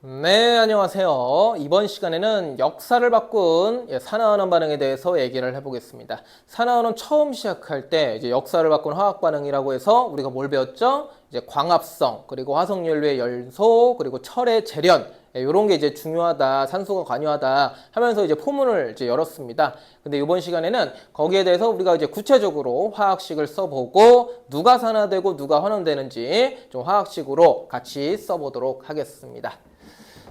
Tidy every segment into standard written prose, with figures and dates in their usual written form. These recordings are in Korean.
네, 안녕하세요. 이번 시간에는 역사를 바꾼 산화환원 반응에 대해서 얘기를 해보겠습니다. 산화환원 처음 시작할 때 이제 역사를 바꾼 화학 반응이라고 해서 우리가 뭘 배웠죠? 이제 광합성, 그리고 화석연료의 연소, 그리고 철의 재련, 이런 게 이제 중요하다, 산소가 관여하다 하면서 이제 포문을 이제 열었습니다. 근데 이번 시간에는 거기에 대해서 우리가 이제 구체적으로 화학식을 써보고 누가 산화되고 누가 환원되는지 좀 화학식으로 같이 써보도록 하겠습니다.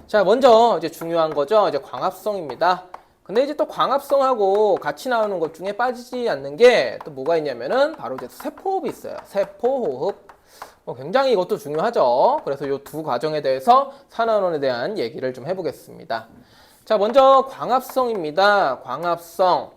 자, 먼저 이제 중요한 거죠. 이제 광합성입니다. 근데 이제 또 광합성하고 같이 나오는 것 중에 빠지지 않는 게 또 뭐가 있냐면은 바로 이제 세포호흡이 있어요. 세포호흡. 굉장히 이것도 중요하죠. 그래서 이 두 과정에 대해서 산화환원에 대한 얘기를 좀 해보겠습니다. 자, 먼저 광합성입니다.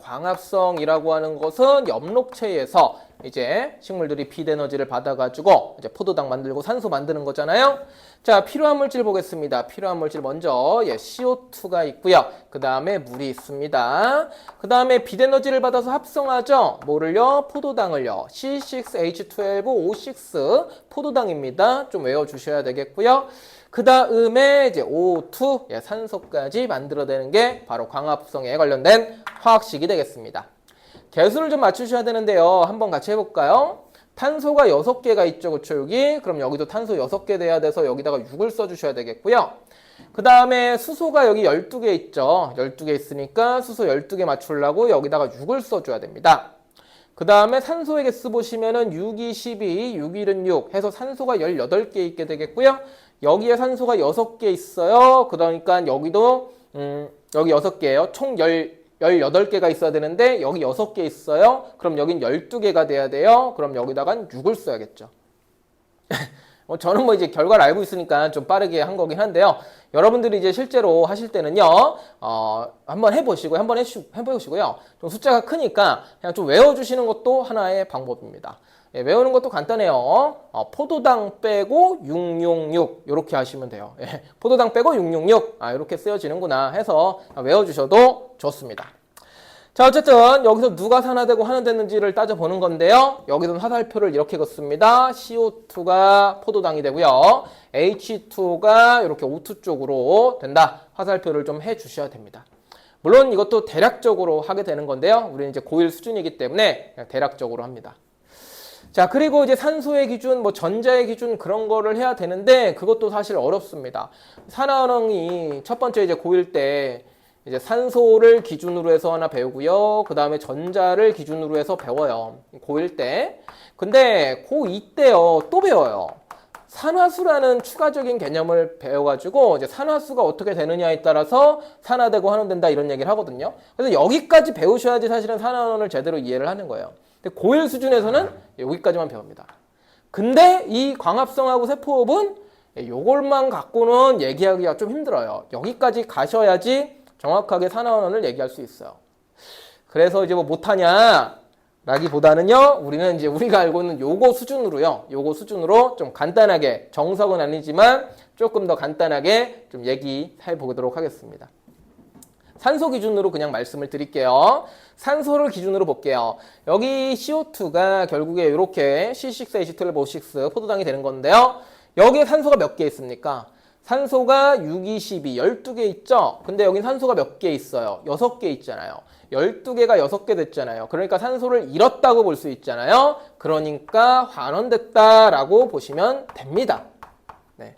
광합성이라고 하는 것은 엽록체에서 이제 식물들이 빛 에너지를 받아가지고 이제 포도당 만들고 산소 만드는 거잖아요. 자, 필요한 물질 보겠습니다. 필요한 물질 먼저 CO2가 있고요. 그 다음에 물이 있습니다. 그 다음에 빛 에너지를 받아서 합성하죠. 뭐를요? 포도당을요. C6H12O6 포도당입니다. 좀 외워주셔야 되겠고요. 그 다음에 이제 O2 산소까지 만들어내는 게 바로 광합성에 관련된 화학식이 되겠습니다. 개수를 좀 맞추셔야 되는데요. 한번 같이 해볼까요? 탄소가 6개가 있죠. 그쵸? 여기. 그럼 여기도 탄소 6개 돼야 돼서 여기다가 6을 써주셔야 되겠고요. 그 다음에 수소가 여기 12개 있죠. 12개 있으니까 수소 12개 맞추려고 여기다가 6을 써줘야 됩니다. 그 다음에 산소의 개수 보시면은 6, 2, 12, 6, 1은 6 해서 산소가 18개 있게 되겠고요. 여기에 산소가 6개 있어요. 그러니까 여기도 여기 6개예요. 총 18개가 있어야 되는데 여기 6개 있어요. 그럼 여긴 12개가 돼야 돼요. 그럼 여기다가 6을 써야겠죠. 저는 뭐 이제 결과를 알고 있으니까 좀 빠르게 한 거긴 한데요. 여러분들이 이제 실제로 하실 때는요, 한번 해보시고, 한번 해보시고요. 좀 숫자가 크니까 그냥 좀 외워주시는 것도 하나의 방법입니다. 예, 외우는 것도 간단해요. 포도당 빼고 666 이렇게 하시면 돼요. 예, 포도당 빼고 666 이렇게 쓰여지는구나 해서 외워주셔도 좋습니다. 자, 어쨌든 여기서 누가 산화되고 환원됐는지를 따져보는 건데요. 여기서는 화살표를 이렇게 긋습니다. CO2가 포도당이 되고요. H2가 이렇게 O2 쪽으로 된다. 화살표를 좀 해주셔야 됩니다. 물론 이것도 대략적으로 하게 되는 건데요. 우리는 이제 고1 수준이기 때문에 그냥 대략적으로 합니다. 자, 그리고 이제 산소의 기준, 뭐 전자의 기준 그런 거를 해야 되는데 그것도 사실 어렵습니다. 산화환원이 첫 번째 이제 고1 때 이제 산소를 기준으로 해서 하나 배우고요. 그 다음에 전자를 기준으로 해서 배워요. 고1 때. 근데 고2 때요. 또 배워요. 산화수라는 추가적인 개념을 배워가지고 이제 산화수가 어떻게 되느냐에 따라서 산화되고 환원된다 이런 얘기를 하거든요. 그래서 여기까지 배우셔야지 사실은 산화환원을 제대로 이해를 하는 거예요. 근데 고1 수준에서는 여기까지만 배웁니다. 근데 이 광합성하고 세포호흡은 요걸만 갖고는 얘기하기가 좀 힘들어요. 여기까지 가셔야지 정확하게 산화환원을 얘기할 수 있어요. 그래서 이제 뭐 못하냐 라기보다는요, 우리는 이제 우리가 알고 있는 요거 수준으로 좀 간단하게, 정석은 아니지만 조금 더 간단하게 좀 얘기해 보도록 하겠습니다. 산소 기준으로 그냥 말씀을 드릴게요. 산소를 기준으로 볼게요. 여기 CO2가 결국에 이렇게 C6H12O6 포도당이 되는 건데요. 여기에 산소가 몇 개 있습니까? 산소가 6, 2, 12, 12개 있죠? 근데 여긴 산소가 몇 개 있어요? 6개 있잖아요. 12개가 6개 됐잖아요. 그러니까 산소를 잃었다고 볼 수 있잖아요. 그러니까 환원됐다라고 보시면 됩니다. 네.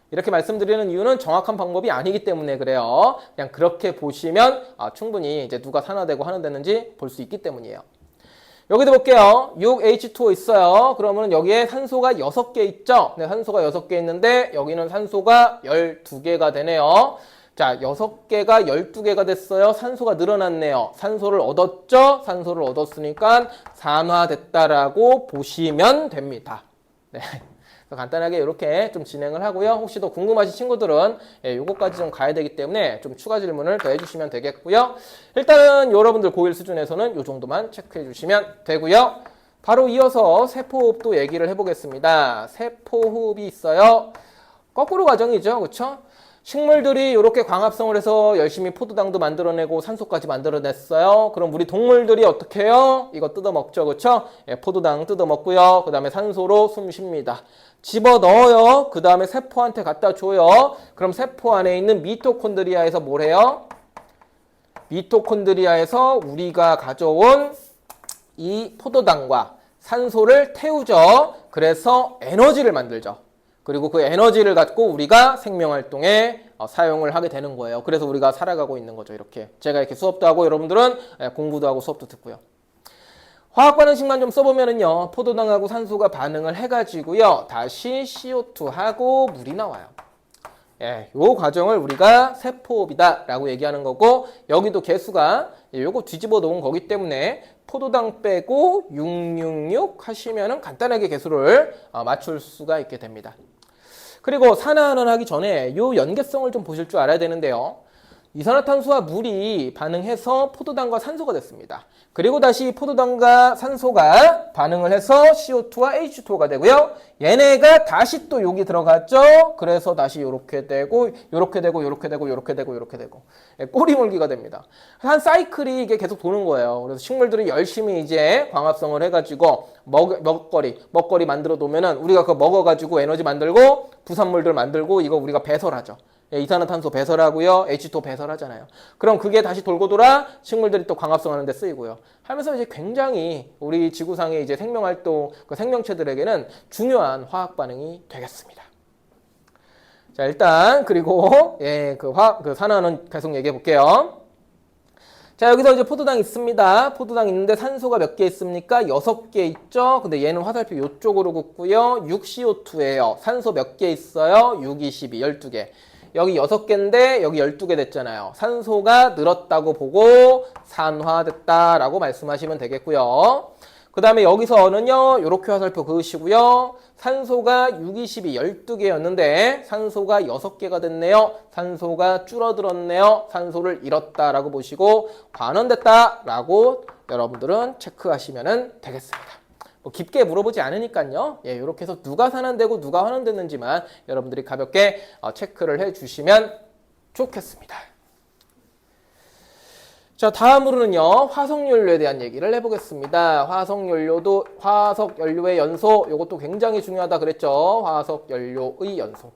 이렇게 말씀드리는 이유는 정확한 방법이 아니기 때문에 그래요. 그냥 그렇게 보시면 충분히 이제 누가 산화되고 환원됐는지 볼 수 있기 때문이에요. 여기도 볼게요. 6H2O 있어요. 그러면 여기에 산소가 6개 있죠? 네, 산소가 6개 있는데 여기는 산소가 12개가 되네요. 자, 6개가 12개가 됐어요. 산소가 늘어났네요. 산소를 얻었죠? 산소를 얻었으니까 산화됐다라고 보시면 됩니다. 네. 간단하게 이렇게 좀 진행을 하고요. 혹시 더 궁금하신 친구들은 요거까지 좀 가야 되기 때문에 좀 추가 질문을 더 해주시면 되겠고요. 일단은 여러분들 고1 수준에서는 요 정도만 체크해 주시면 되고요. 바로 이어서 세포호흡도 얘기를 해보겠습니다. 세포호흡이 있어요. 거꾸로 과정이죠. 그렇죠? 식물들이 이렇게 광합성을 해서 열심히 포도당도 만들어내고 산소까지 만들어냈어요. 그럼 우리 동물들이 어떻게 해요? 이거 뜯어먹죠. 그렇죠? 포도당 뜯어먹고요. 그 다음에 산소로 숨 쉽니다. 집어넣어요. 그 다음에 세포한테 갖다 줘요. 그럼 세포 안에 있는 미토콘드리아에서 뭘 해요? 미토콘드리아에서 우리가 가져온 이 포도당과 산소를 태우죠. 그래서 에너지를 만들죠. 그리고 그 에너지를 갖고 우리가 생명활동에 사용을 하게 되는 거예요. 그래서 우리가 살아가고 있는 거죠. 이렇게 제가 이렇게 수업도 하고 여러분들은 공부도 하고 수업도 듣고요. 화학 반응식만 좀 써보면은요, 포도당하고 산소가 반응을 해가지고요, 다시 CO2하고 물이 나와요. 예, 요 과정을 우리가 세포호흡이다라고 얘기하는 거고, 여기도 개수가 요거 뒤집어 놓은 거기 때문에 포도당 빼고 666 하시면은 간단하게 개수를 맞출 수가 있게 됩니다. 그리고 산화환원 하기 전에 요 연계성을 좀 보실 줄 알아야 되는데요. 이산화탄소와 물이 반응해서 포도당과 산소가 됐습니다. 그리고 다시 포도당과 산소가 반응을 해서 CO2와 H2O가 되고요. 얘네가 다시 또 여기 들어갔죠. 그래서 다시 이렇게 되고, 이렇게 되고, 이렇게 되고, 이렇게 되고, 이렇게 되고. 꼬리물기가 됩니다. 한 사이클이 이게 계속 도는 거예요. 그래서 식물들이 열심히 이제 광합성을 해가지고 먹거리 만들어 놓으면은 우리가 그거 먹어가지고 에너지 만들고 부산물들 만들고 이거 우리가 배설하죠. 이산화탄소 배설하고요. H2O 배설하잖아요. 그럼 그게 다시 돌고 돌아 식물들이 또 광합성하는 데 쓰이고요. 하면서 이제 굉장히 우리 지구상의 이제 생명활동, 그 생명체들에게는 중요한 화학 반응이 되겠습니다. 자, 일단 그리고 그 산화는 계속 얘기해 볼게요. 자, 여기서 이제 포도당 있습니다. 포도당 있는데 산소가 몇 개 있습니까? 6개 있죠? 근데 얘는 화살표 이쪽으로 긋고요. 6CO2예요. 산소 몇 개 있어요? 6, 22, 12개. 여기 6개인데 여기 12개 됐잖아요. 산소가 늘었다고 보고 산화됐다라고 말씀하시면 되겠고요. 그 다음에 여기서는요, 요렇게 화살표 그으시고요. 산소가 6, 22, 12개였는데 산소가 6개가 됐네요. 산소가 줄어들었네요. 산소를 잃었다라고 보시고 환원됐다라고 여러분들은 체크하시면 되겠습니다. 뭐 깊게 물어보지 않으니까요. 예, 이렇게 해서 누가 산화되고 누가 환원됐는지만 여러분들이 가볍게 체크를 해주시면 좋겠습니다. 자, 다음으로는요, 화석연료에 대한 얘기를 해보겠습니다. 화석연료의 연소, 이것도 굉장히 중요하다 그랬죠. 화석연료의 연소.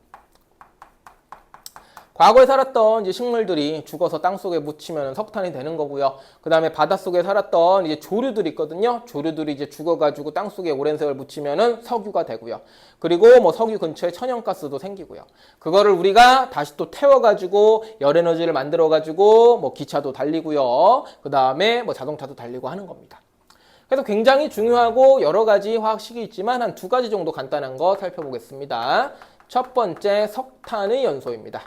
과거에 살았던 이제 식물들이 죽어서 땅속에 묻히면 석탄이 되는 거고요. 그 다음에 바닷속에 살았던 이제 조류들이 있거든요. 조류들이 이제 죽어가지고 땅속에 오랜 세월 묻히면은 석유가 되고요. 그리고 뭐 석유 근처에 천연가스도 생기고요. 그거를 우리가 다시 또 태워가지고 열에너지를 만들어가지고 뭐 기차도 달리고요. 그 다음에 뭐 자동차도 달리고 하는 겁니다. 그래서 굉장히 중요하고 여러 가지 화학식이 있지만 한 2가지 정도 간단한 거 살펴보겠습니다. 첫 번째, 석탄의 연소입니다.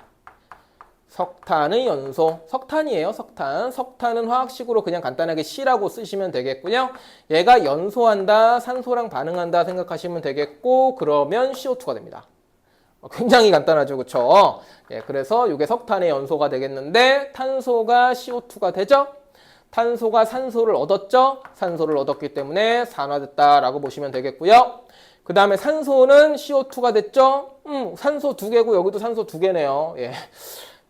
석탄의 연소, 석탄이에요. 석탄은 화학식으로 그냥 간단하게 C라고 쓰시면 되겠고요. 얘가 연소한다, 산소랑 반응한다 생각하시면 되겠고, 그러면 CO2가 됩니다. 굉장히 간단하죠, 그쵸? 예, 그래서 이게 석탄의 연소가 되겠는데 탄소가 CO2가 되죠? 탄소가 산소를 얻었죠? 산소를 얻었기 때문에 산화됐다라고 보시면 되겠고요. 그 다음에 산소는 CO2가 됐죠? 산소 2개고 여기도 산소 2개네요. 예.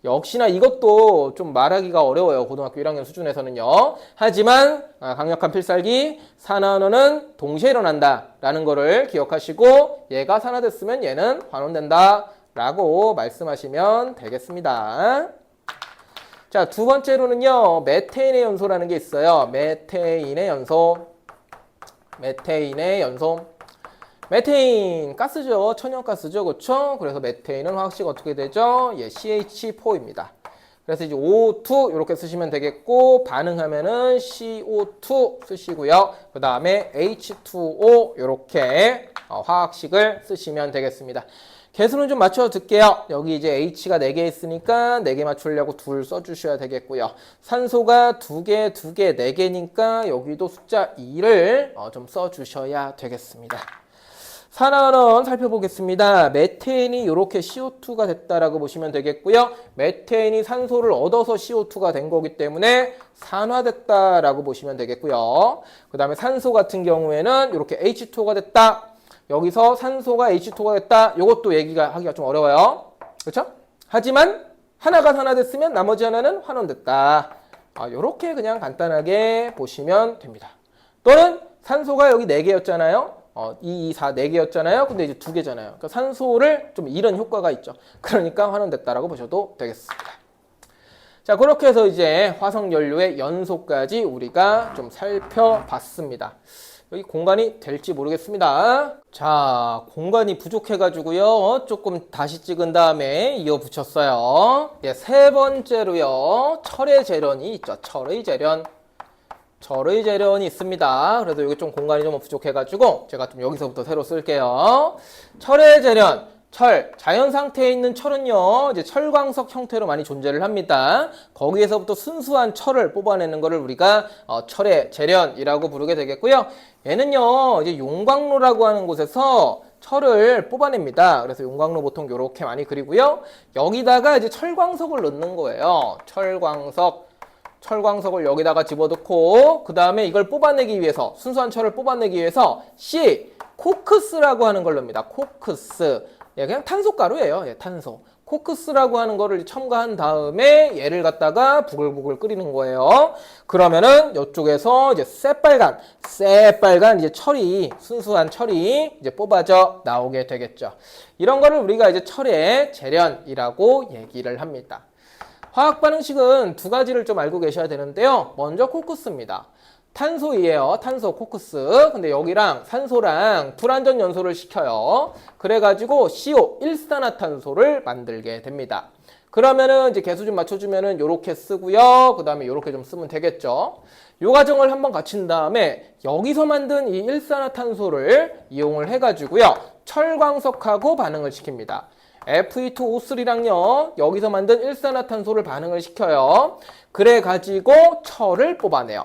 역시나 이것도 좀 말하기가 어려워요. 고등학교 1학년 수준에서는요. 하지만 강력한 필살기, 산화환원은 동시에 일어난다 라는 거를 기억하시고 얘가 산화됐으면 얘는 환원된다 라고 말씀하시면 되겠습니다. 자, 2번째로는요. 메테인의 연소라는 게 있어요. 메테인의 연소. 메테인 가스죠. 천연가스죠. 그렇죠? 그래서 메테인은 화학식 어떻게 되죠? 예, CH4입니다. 그래서 이제 O2 이렇게 쓰시면 되겠고 반응하면은 CO2 쓰시고요. 그 다음에 H2O 이렇게 화학식을 쓰시면 되겠습니다. 개수는 좀 맞춰 둘게요. 여기 이제 H가 4개 있으니까 4개 맞추려고 2 써주셔야 되겠고요. 산소가 2개, 4개니까 여기도 숫자 2를 좀 써주셔야 되겠습니다. 산화환원 살펴보겠습니다. 메테인이 이렇게 CO2가 됐다라고 보시면 되겠고요. 메테인이 산소를 얻어서 CO2가 된 거기 때문에 산화됐다라고 보시면 되겠고요. 그 다음에 산소 같은 경우에는 이렇게 H2O가 됐다. 여기서 산소가 H2O가 됐다. 이것도 하기가 좀 어려워요. 그렇죠? 하지만 하나가 산화됐으면 나머지 하나는 환원됐다. 이렇게 그냥 간단하게 보시면 됩니다. 또는 산소가 여기 4개였잖아요. 2, 2, 4, 4개였잖아요. 근데 이제 2개잖아요. 그러니까 산소를 좀 잃은 효과가 있죠. 그러니까 환원됐다라고 보셔도 되겠습니다. 자, 그렇게 해서 이제 화석연료의 연소까지 우리가 좀 살펴봤습니다. 여기 공간이 될지 모르겠습니다. 자, 공간이 부족해가지고요. 조금 다시 찍은 다음에 이어 붙였어요. 예, 세 번째로요. 철의 재련이 있죠. 철의 재련이 있습니다. 그래서 여기 좀 공간이 좀 부족해가지고 제가 좀 여기서부터 새로 쓸게요. 철의 재련. 자연 상태에 있는 철은요, 이제 철광석 형태로 많이 존재를 합니다. 거기에서부터 순수한 철을 뽑아내는 것을 우리가 철의 재련이라고 부르게 되겠고요. 얘는요, 이제 용광로라고 하는 곳에서 철을 뽑아냅니다. 그래서 용광로 보통 이렇게 많이 그리고요. 여기다가 이제 철광석을 넣는 거예요. 철광석을 여기다가 집어넣고, 그 다음에 이걸 뽑아내기 위해서, 순수한 철을 뽑아내기 위해서 코크스라고 하는 걸 넣습니다. 코크스. 예, 그냥 탄소가루예요. 예, 탄소. 코크스라고 하는 거를 첨가한 다음에 얘를 갖다가 부글부글 끓이는 거예요. 그러면은 이쪽에서 이제 새빨간 이제 순수한 철이 이제 뽑아져 나오게 되겠죠. 이런 거를 우리가 이제 철의 재련이라고 얘기를 합니다. 화학 반응식은 두 가지를 좀 알고 계셔야 되는데요. 먼저 코크스입니다. 탄소이에요. 탄소 코크스. 근데 여기랑 산소랑 불완전 연소를 시켜요. 그래가지고 CO 일산화탄소를 만들게 됩니다. 그러면은 이제 개수 좀 맞춰주면은 요렇게 쓰고요. 그 다음에 요렇게 좀 쓰면 되겠죠. 요 과정을 한번 갖춘 다음에 여기서 만든 이 일산화탄소를 이용을 해가지고요. 철광석하고 반응을 시킵니다. Fe2O3랑요. 여기서 만든 일산화탄소를 반응을 시켜요. 그래가지고 철을 뽑아내요.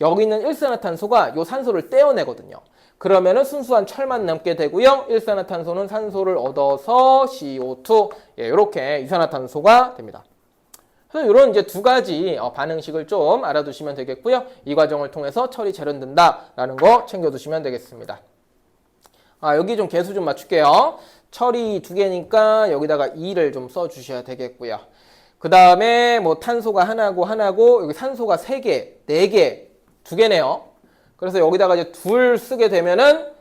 여기 있는 일산화탄소가 이 산소를 떼어내거든요. 그러면은 순수한 철만 남게 되고요. 일산화탄소는 산소를 얻어서 CO2 이렇게 이산화탄소가 됩니다. 그래서 이런 이제 두 가지 반응식을 좀 알아두시면 되겠고요. 이 과정을 통해서 철이 재련된다라는 거 챙겨두시면 되겠습니다. 여기 좀 개수 좀 맞출게요. 철이 2개니까 여기다가 2를 좀 써주셔야 되겠고요. 그 다음에 뭐 탄소가 하나고 여기 산소가 3개, 4개, 2개네요. 그래서 여기다가 이제 2 쓰게 되면은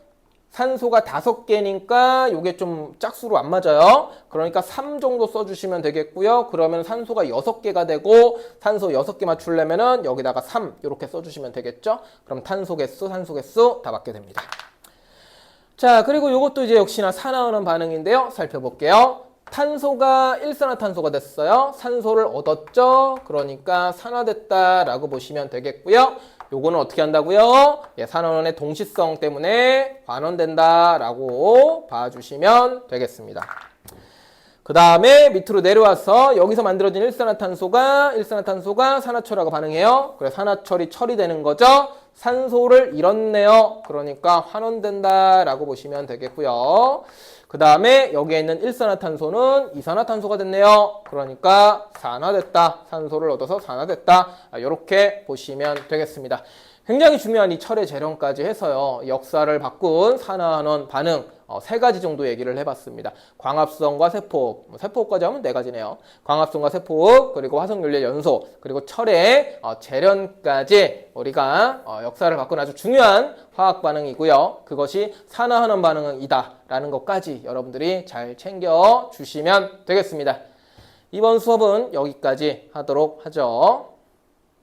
산소가 5개니까 이게 좀 짝수로 안 맞아요. 그러니까 3 정도 써주시면 되겠고요. 그러면 산소가 6개가 되고 산소 6개 맞추려면은 여기다가 3 이렇게 써주시면 되겠죠. 그럼 탄소 개수, 산소 개수 다 맞게 됩니다. 자, 그리고 이것도 이제 역시나 산화하는 반응인데요. 살펴볼게요. 탄소가 일산화탄소가 됐어요. 산소를 얻었죠. 그러니까 산화됐다라고 보시면 되겠고요. 요거는 어떻게 한다고요? 예, 산화원의 동시성 때문에 환원된다라고 봐주시면 되겠습니다. 그 다음에 밑으로 내려와서 여기서 만들어진 일산화탄소가 산화철하고 반응해요. 그래서 산화철이 철이 되는 거죠. 산소를 잃었네요. 그러니까 환원된다라고 보시면 되겠고요. 그 다음에 여기에 있는 일산화탄소는 이산화탄소가 됐네요. 그러니까 산화됐다. 산소를 얻어서 산화됐다. 이렇게 보시면 되겠습니다. 굉장히 중요한 이 철의 재련까지 해서요. 역사를 바꾼 산화환원 반응 3가지 정도 얘기를 해봤습니다. 광합성과 세포, 세포까지 하면 4가지네요. 광합성과 세포, 그리고 화석연료 연소, 그리고 철의 재련까지 우리가 역사를 바꾼 아주 중요한 화학 반응이고요. 그것이 산화환원 반응이다라는 것까지 여러분들이 잘 챙겨 주시면 되겠습니다. 이번 수업은 여기까지 하도록 하죠.